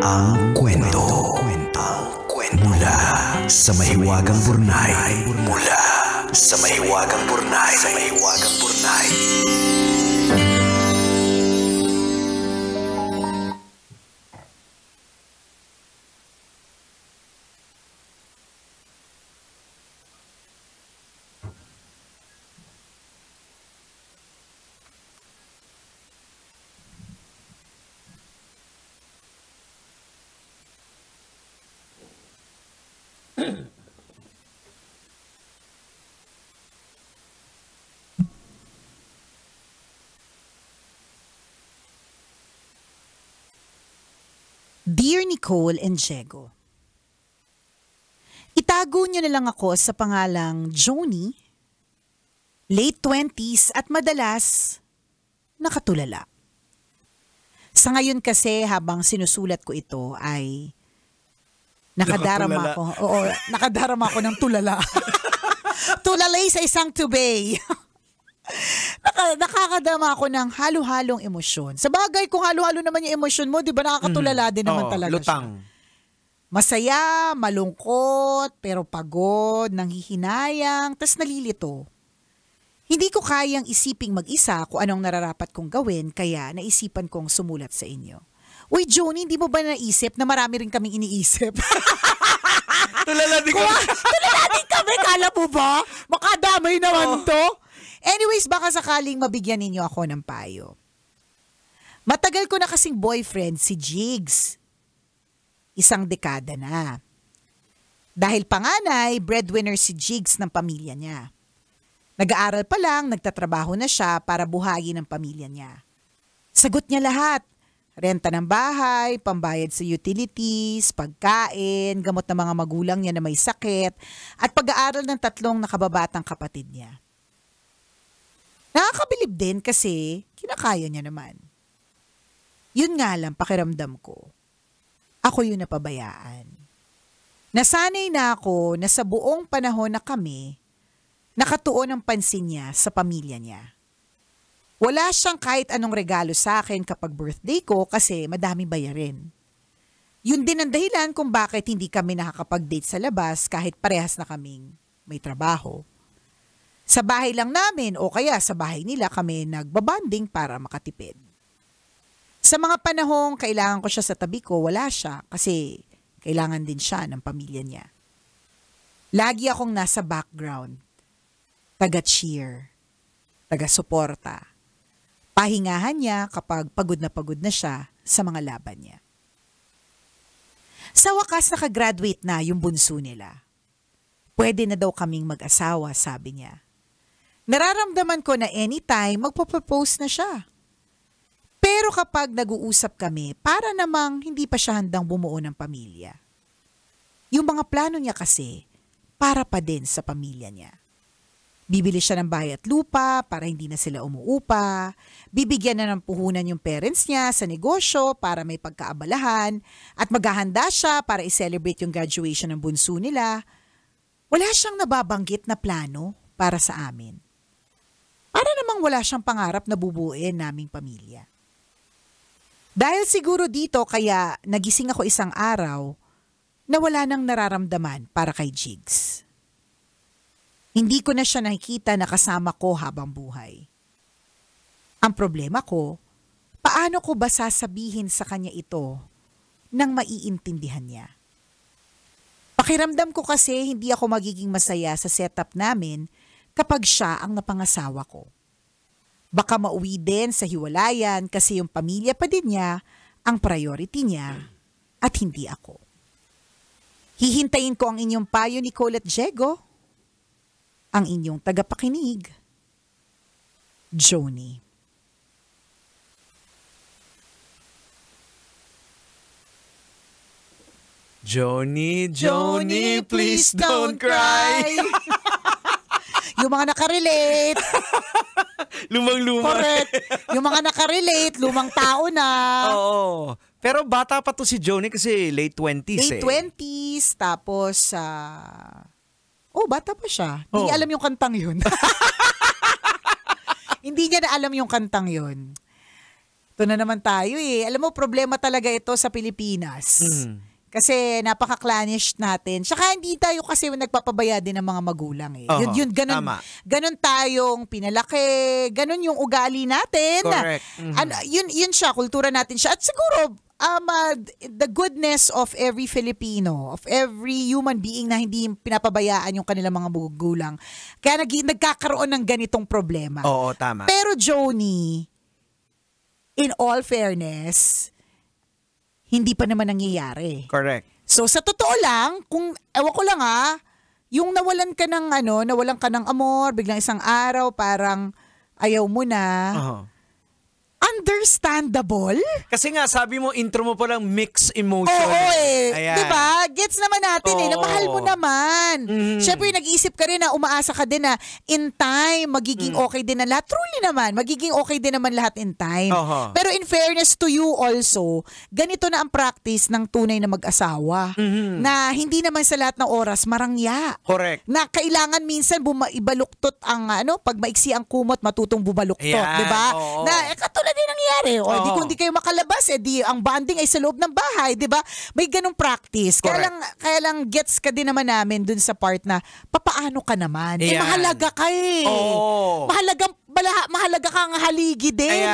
Ang kwento. Mula sa mahiwagang Burnay. Mula sa mahiwagang Burnay. Dear Nicole and Diego, itago niyo na lang ako sa pangalang Joni, late 20s at madalas nakatulala. Sa ngayon kasi habang sinusulat ko ito ay nakadarama ako ng tulala. Tulalay sa isang tubay. Nakakadama ako ng halo-halong emosyon. Sa bagay, kung halo-halo naman yung emosyon mo, di ba nakakatulala din naman talaga lutang. siya. Masaya, malungkot, pero pagod, nanghihinayang, tas nalilito. Hindi ko kayang isiping mag-isa kung anong nararapat kong gawin, kaya naisipan kong sumulat sa inyo. Uy, Joni, hindi mo ba naisip na marami rin kaming iniisip? Tulala din kami. Tulala din kami, kala mo ba? Makadamay naman to. Anyways, baka sakaling mabigyan ninyo ako ng payo. Matagal ko na kasing boyfriend si Jigs. 1 dekada na. Dahil panganay, breadwinner si Jigs ng pamilya niya. Nag-aaral pa lang, nagtatrabaho na siya para buhayin ang pamilya niya. Sagot niya lahat. Renta ng bahay, pambayad sa utilities, pagkain, gamot ng mga magulang niya na may sakit, at pag-aaral ng 3 nakababatang kapatid niya. Nakakabilib din kasi kinakaya niya naman. Yun nga lang pakiramdam ko. Ako yung napabayaan. Nasanay na ako na sa buong panahon na kami, nakatuon ang pansin niya sa pamilya niya. Wala siyang kahit anong regalo sa akin kapag birthday ko kasi madaming bayarin. Yun din ang dahilan kung bakit hindi kami nakakapag-date sa labas kahit parehas na kaming may trabaho. Sa bahay lang namin o kaya sa bahay nila kami nagbabanding para makatipid. Sa mga panahong kailangan ko siya sa tabi ko, wala siya kasi kailangan din siya ng pamilya niya. Lagi akong nasa background, taga-cheer, taga-suporta. Pahingahan niya kapag pagod na siya sa mga laban niya. Sa wakas nakagraduate na yung bunso nila. Pwede na daw kaming mag-asawa, sabi niya. Nararamdaman ko na anytime magpo-propose na siya. Pero kapag nag-uusap kami, para namang hindi pa siya handang bumuo ng pamilya. Yung mga plano niya kasi, para pa din sa pamilya niya. Bibili siya ng bahay at lupa para hindi na sila umuupa. Bibigyan na ng puhunan yung parents niya sa negosyo para may pagkaabalahan. At maghahanda siya para i-celebrate yung graduation ng bunso nila. Wala siyang nababanggit na plano para sa amin. Para namang wala siyang pangarap na bubuuin naming pamilya. Dahil siguro dito kaya nagising ako isang araw na wala nang nararamdaman para kay Jigs. Hindi ko na siya nakikita na kasama ko habang buhay. Ang problema ko, paano ko ba sasabihin sa kanya ito nang maiintindihan niya? Pakiramdam ko kasi hindi ako magiging masaya sa setup namin kapag siya ang napangasawa ko. Baka mauwi din sa hiwalayan kasi yung pamilya pa din niya ang priority niya at hindi ako. Hihintayin ko ang inyong payo, Nicole at Diego. Ang inyong tagapakinig, Joni. Joni, please don't cry. Yung mga nakarelate. Lumang-luma. Correct. Yung mga nakarelate, lumang tao na. Oo. Pero bata pa to si Joni kasi late 20s Late 20s, tapos, bata pa siya. Hindi niya alam yung kantang yun. Hindi niya na alam yung kantang yun. Ito na naman tayo eh. Alam mo, problema talaga ito sa Pilipinas. Kasi napaka-clannish natin. Tsaka hindi tayo kasi nagpapabaya din ng mga magulang eh. Oo, Yun, ganun, tama. ganun tayong pinalaki, ganun yung ugali natin. Correct. Yun siya, kultura natin siya. At siguro, the goodness of every Filipino, of every human being na hindi pinapabayaan yung kanilang mga magulang. Kaya nagkakaroon ng ganitong problema. Oo, tama. Pero Joni, in all fairness, hindi pa naman nangyayari. Correct. So sa totoo lang, ewan ko lang yung nawalan ka ng amor, biglang isang araw parang ayaw mo na. Understandable? Kasi nga, sabi mo, intro mo pa lang mixed emotion. Oo Ayan. Diba? Gets naman natin na mahal mo naman. Siyempre, nag-iisip ka rin na umaasa ka din na in time, magiging okay din na lahat. Truly naman, magiging okay din naman lahat in time. Pero in fairness to you also, ganito na ang practice ng tunay na mag-asawa. Na hindi naman sa lahat ng oras marangya. Correct. Na kailangan minsan ibaluktot ang pag maiksi ang kumot, matutong bubaluktot. Ayan, Diba? oo. Na katulad din nangyari. Kung di kayo makalabas, ang bonding ay sa loob ng bahay, di ba? May ganong practice. Kaya lang gets ka din naman namin dun sa part na, papaano ka naman? Ayan. Mahalaga ka eh. Oo. Mahalaga kang haligi din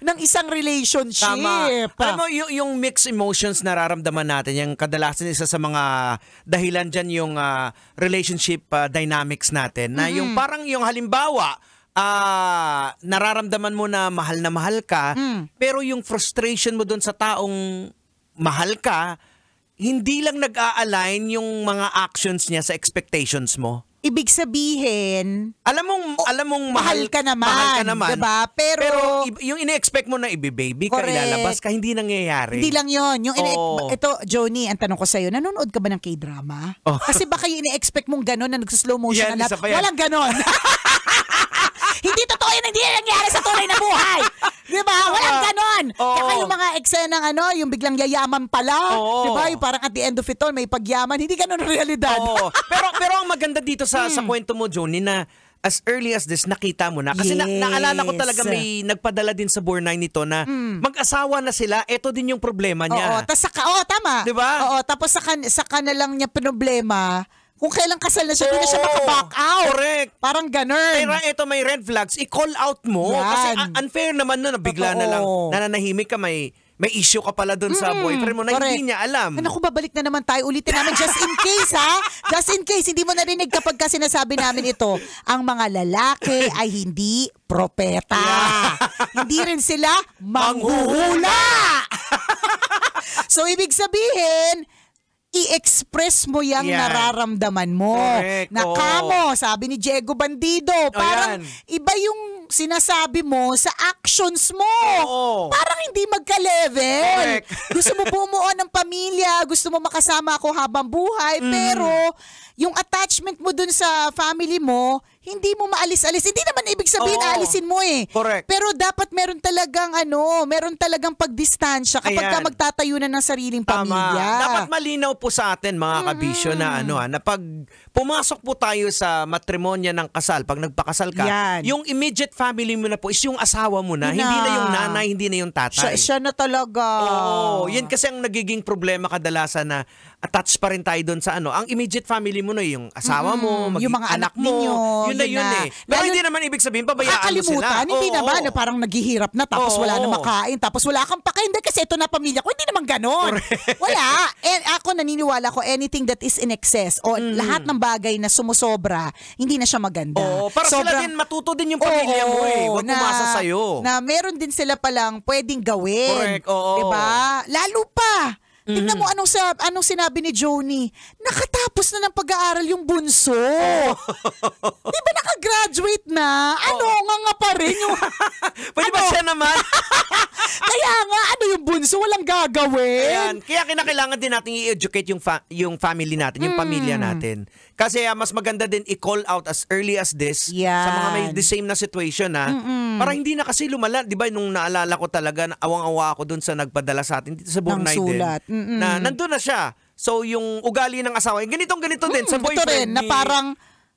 ng isang relationship. Tama. Alam mo, yung mixed emotions nararamdaman natin, yung kadalasan isa sa mga dahilan dyan yung relationship dynamics natin, na yung parang yung halimbawa, nararamdaman mo na mahal ka, pero yung frustration mo doon sa taong mahal ka, hindi lang nag-a-align yung mga actions niya sa expectations mo. Ibig sabihin, alam mong mahal ka naman. Diba? Pero yung ine-expect mo na ibe-baby ka, ilalabas ka, hindi nangyayari. Hindi lang yun. Ito, Joni, ang tanong ko sa'yo, nanonood ka ba ng K-drama? Kasi baka yung ine-expect mong gano'n na nag-slow motion na lahat. Walang gano'n. Hindi totoo yan, hindi yan nangyari sa tunay na buhay. Diba? Walang ganon. Kaya yung mga eksenang yung biglang yayaman pala. Diba? Yung parang at the end of it all, may pagyaman. Hindi ganon ang realidad. Pero ang maganda dito sa kwento mo, Joni, na as early as this, nakita mo na. Kasi naalala ko talaga may nagpadala din sa Bornay nito na mag-asawa na sila, eto din yung problema niya. Tama. Diba? Tapos sa kanalang niya problema, kung kailang kasal na siya, hindi na siya makaback out. Correct. Parang ganun. Pero ito may red flags, i-call out mo. Kasi unfair naman nun, bigla na lang nananahimik ka, may issue ka pala dun sa boyfriend mo na hindi niya alam. Naku, babalik na naman tayo. Ulitin namin just in case Just in case, hindi mo narinig kapag kasi sinasabi namin ito. Ang mga lalaki ay hindi propeta. Hindi rin sila manghuhula. So, ibig sabihin, i-express mo yung nararamdaman mo. Correct. Kamo, sabi ni Diego Bandido, parang iba yung sinasabi mo sa actions mo. Parang hindi magka-level. Gusto mo bumuo ng pamilya, gusto mo makasama ako habang buhay, pero yung attachment mo dun sa family mo, hindi mo maalis-alis. Hindi naman ibig sabihin aalisin mo eh. Correct. Pero dapat meron talagang pagdistansya kapag ka magtatayo na ng sariling pamilya. Dapat malinaw po sa atin mga kabisyo na na pag pumasok po tayo sa matrimonya ng kasal, pag nagpakasal ka, yung immediate family mo na po is yung asawa mo na, hindi na yung nanay, hindi na yung tatay. Siya na talaga. Yan kasi ang nagiging problema kadalasan na attached pa rin tayo doon sa ang immediate family mo na yung asawa mo, yung mga anak mo. Yun na yun eh. Pero hindi naman ibig sabihin, pabayaan mo sila. Hindi naman, parang naghihirap na, tapos wala na makain, tapos wala kang pakain, kasi ito na pamilya ko, hindi naman ganon. Wala. Ako naniniwala ko, anything that is in excess, o lahat ng bagay na sumusobra, hindi na siya maganda. Para sila din, matuto din yung pamilya mo eh. Huwag umasa sa'yo. Na meron din sila palang pwedeng gawin. Correct, oo. Diba? Lalo pa. Tingnan mo anong sinabi ni Joni. Nakatapos na ng pag-aaral yung bunso. Di ba nakagraduate na? Nga pa rin yung... Pwede ba siya naman? Kaya nga, yung bunso? Walang gagawin. Ayan. Kaya kinakailangan din natin i-educate yung family natin, yung pamilya natin. Kasi mas maganda din i-call out as early as this sa mga may the same na situation para hindi na kasi lumala. Di ba nung naalala ko talaga, awang-awa ako dun sa nagpadala sa atin dito sa Bornay din. Na nandun na siya. So yung ugali ng asawa, ganito din sa boyfriend. Ito rin, na parang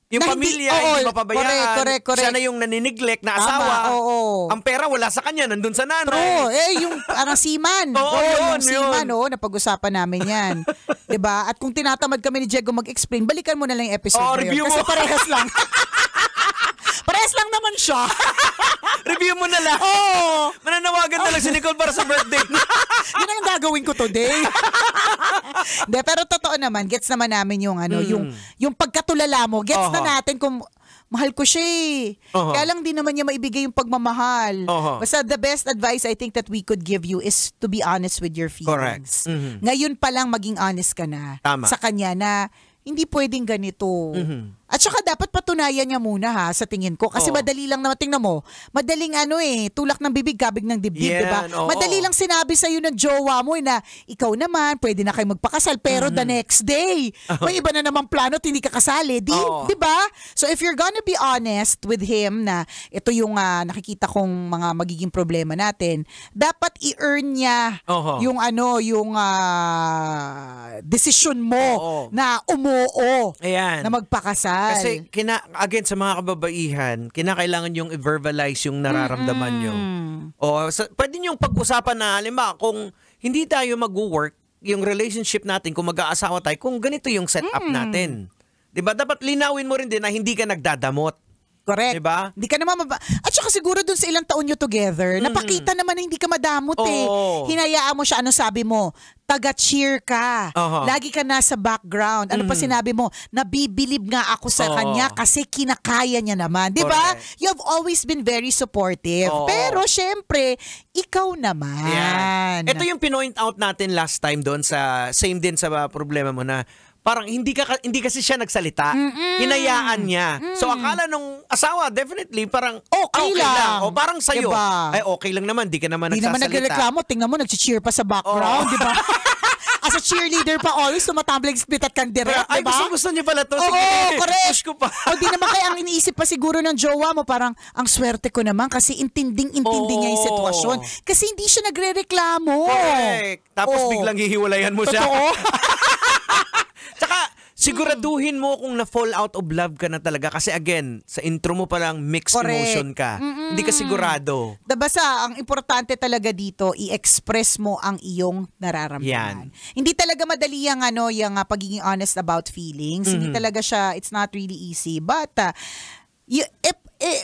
Yung Na pamilya, oo, hindi mapabayaan. correct. Siya na yung naniniglect na Tama, asawa. oo. Ang pera wala sa kanya, nandun sa nanay. True. Yung parang seaman. Oo, yung yun. seaman, napag-usapan namin yan. 'Di ba? At kung tinatamad kami ni Diego mag-explain, balikan mo na lang yung episode na yun. Review Kasi mo. parehas lang. Parehas lang naman siya. Review mo na lang. Oo. Mananawagan na lang si Nicole para sa birthday. Yun ang gagawin ko today. De, pero totoo naman, gets naman namin yung yung pagkatulala mo. Gets na natin kung mahal ko siya eh. Kaya lang di naman niya maibigay yung pagmamahal. Basta the best advice I think that we could give you is to be honest with your feelings. Correct. Ngayon pa lang maging honest ka na sa kanya na hindi pwedeng ganito. At saka dapat patunayan niya muna sa tingin ko. Kasi madali lang naman, tingnan mo, madaling tulak ng bibig, kabig ng dibdib, Yan, diba? oo. Madali lang sinabi sa'yo ng jowa mo na ikaw naman, pwede na kayo magpakasal, pero the next day, may iba na namang plano at hindi ka kasali. Diba? So if you're gonna be honest with him na ito yung nakikita kong mga magiging problema natin, dapat i-earn niya yung decision mo na umuo na magpakasal. Kasi again sa mga kababaihan, kinakailangan yung i-verbalize yung nararamdaman nyo. Pwede nyo pag-usapan na, halimbawa, kung hindi tayo mag-work, yung relationship natin, kung mag-aasawa tayo, kung ganito yung setup natin. Diba? Dapat linawin mo rin din na hindi ka nagdadamot. Correct. Diba? Hindi ka naman At saka siguro dun sa ilang taon nyo together, napakita naman na hindi ka madamot Hinayaan mo siya, ano sabi mo? Taga-cheer ka. Lagi ka nasa background. Ano pa sinabi mo? Nabibilib nga ako sa kanya kasi kinakaya niya naman. Di ba? You have always been very supportive. Pero syempre, ikaw naman. Ito yung pinoint out natin last time doon sa same din sa problema mo na parang hindi kasi siya nagsalita. Hinayaan niya. So akala nung asawa, definitely parang okay lang. O parang sa'yo. Diba? Ay okay lang naman, di ka naman di nagsasalita. Di naman nagreklamo. Tingnan mo, nag-cheer pa sa background. Di ba? As a cheerleader pa always, tumatambling split at kandiret. Ay, diba? gusto niya pala to. Oo, correct. Push ko pa. O di naman kaya ang iniisip pa siguro ng jowa mo, parang ang swerte ko naman kasi intinding-intindi niya yung sitwasyon. Kasi hindi siya nagre-reklamo. Correct. Tapos biglang hihiwalayan mo siya. Totoo. Tsaka, siguraduhin mo kung na-fall out of love ka na talaga. Kasi again, sa intro mo palang mixed emotion ka. Hindi ka sigurado. Basta, ang importante talaga dito, i-express mo ang iyong nararamdaman. Hindi talaga madali yung pagiging honest about feelings. Hindi talaga siya, it's not really easy. But,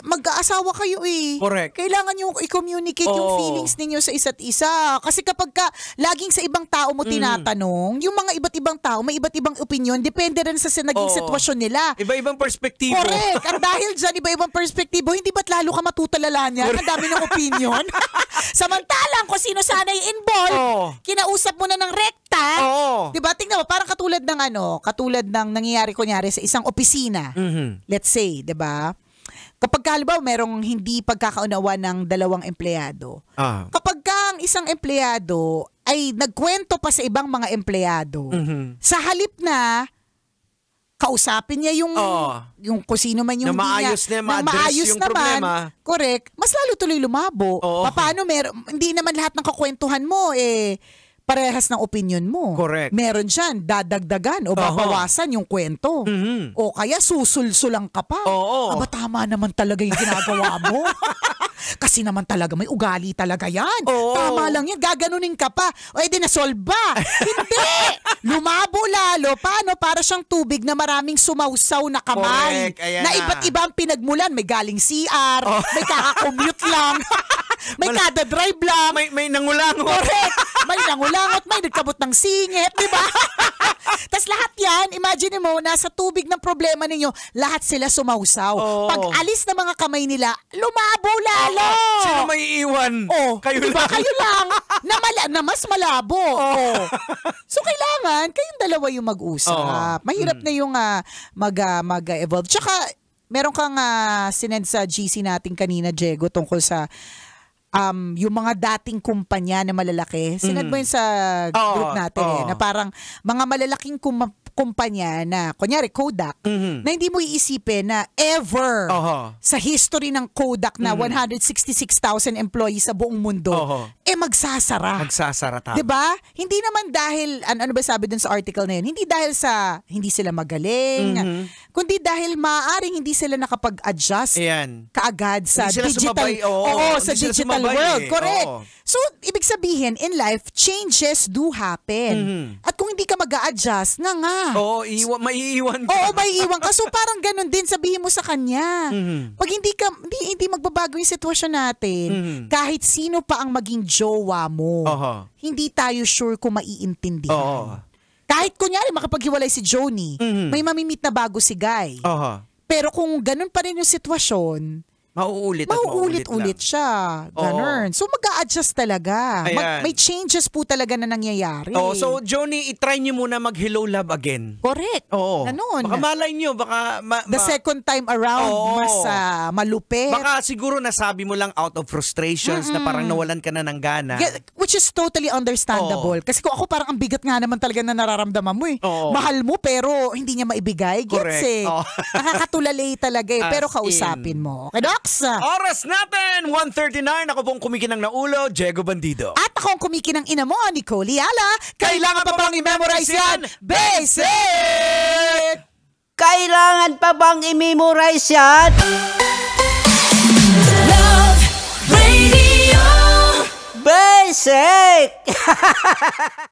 mag-aasawa kayo Correct. Kailangan nyo i-communicate yung feelings ninyo sa isa't isa. Kasi kapag laging sa ibang tao mo tinatanong, yung mga iba't ibang tao, may iba't ibang opinion, depende rin sa naging sitwasyon nila. Iba-ibang perspektibo. Correct. At dahil dyan, iba-ibang perspektibo, hindi ba't lalo ka matutulala niya? Ang dami ng opinion. Samantalang kung sino sana yung involved, kinausap mo na ng rekta. Diba? Tingnan mo, parang katulad ng nangyayari kunyari sa isang opisina. Let's say, diba? Kapag halimbawa merong hindi pagkakaunawa ng dalawang empleyado. Kapag ang isang empleyado ay nagkwento pa sa ibang mga empleyado, sa halip na kausapin niya yung kung sino man yung maayos yung naman, problema. Correct, mas lalo tuloy lumabo. Paano hindi naman lahat ng kakwentuhan mo parehas ng opinion mo. Correct. Meron dyan, dadagdagan o babawasan yung kwento. O kaya susulsulang ka pa. Aba, tama naman talaga yung ginagawa mo. Kasi naman talaga, may ugali talaga yan. Tama lang yan, gaganunin ka pa. O edi na-solve ba? Hindi! Lumabo lalo. Paano? Para siyang tubig na maraming sumausaw na kamay. Na iba't ibang pinagmulan. May galing CR, may kakakommute lang. May kada drive lang. May nangulangot. Correct. May nangulangot, may nagkabot ng singit, di ba? Tapos lahat yan, imagine mo, nasa tubig ng problema ninyo, lahat sila sumausaw. Pag alis na mga kamay nila, lumabo lalo. Sino may iiwan? Kayo diba? lang. Kayo lang. Na mas malabo. So kailangan, kayong dalawa yung mag-usap. Mahirap na yung mag-evolve. Tsaka, meron kang sinend sa GC natin kanina, Diego, tungkol sa yung mga dating kumpanya na malalaki. Sinad mo yun sa group natin na parang mga malalaking kumpanya na, kunyari Kodak, na hindi mo iisipin na ever sa history ng Kodak na 166,000 employees sa buong mundo, magsasara. Magsasara, tama. Diba? Hindi naman dahil, ano ba sabi dun sa article na yun, hindi dahil sa hindi sila magaling, kundi dahil maaaring hindi sila nakapag-adjust kaagad sa digital, sa digital world. Correct. So, ibig sabihin, in life, changes do happen. At kung hindi ka mag-a-adjust, maiiwan ka. Maiiwan ka. So, parang ganun din, sabihin mo sa kanya. Pag hindi magbabago yung sitwasyon natin, kahit sino pa ang maging jowa mo, hindi tayo sure kung maiintindihan. Kahit kunyari makapaghiwalay si Joni, may mamimit na bago si Guy. Pero kung ganun pa rin yung sitwasyon, mauulit-ulit siya. Ganun. So mag-a-adjust talaga. May changes po talaga na nangyayari. So Joni, itry niyo muna mag-hello love again. Correct. Ganun. Baka malay niyo, baka the second time around, mas malupit. Baka siguro nasabi mo lang out of frustrations na parang nawalan ka na ng gana. Which is totally understandable. Kasi kung ako parang ang bigat nga naman talaga na nararamdaman mo eh. Mahal mo pero hindi niya maibigay. Gets eh. Nakakatulalay talaga eh. Pero kausapin mo. Okay, Doc? Oras natin, 1:39. Ako pong kumikinang na ulo, Diego Bandido. At ako ang kumikinang ina mo, Nicole Yala. Kailangan pa bang i-memorize yan? Basic! Kailangan pa bang i-memorize yan? Love Radio Basic!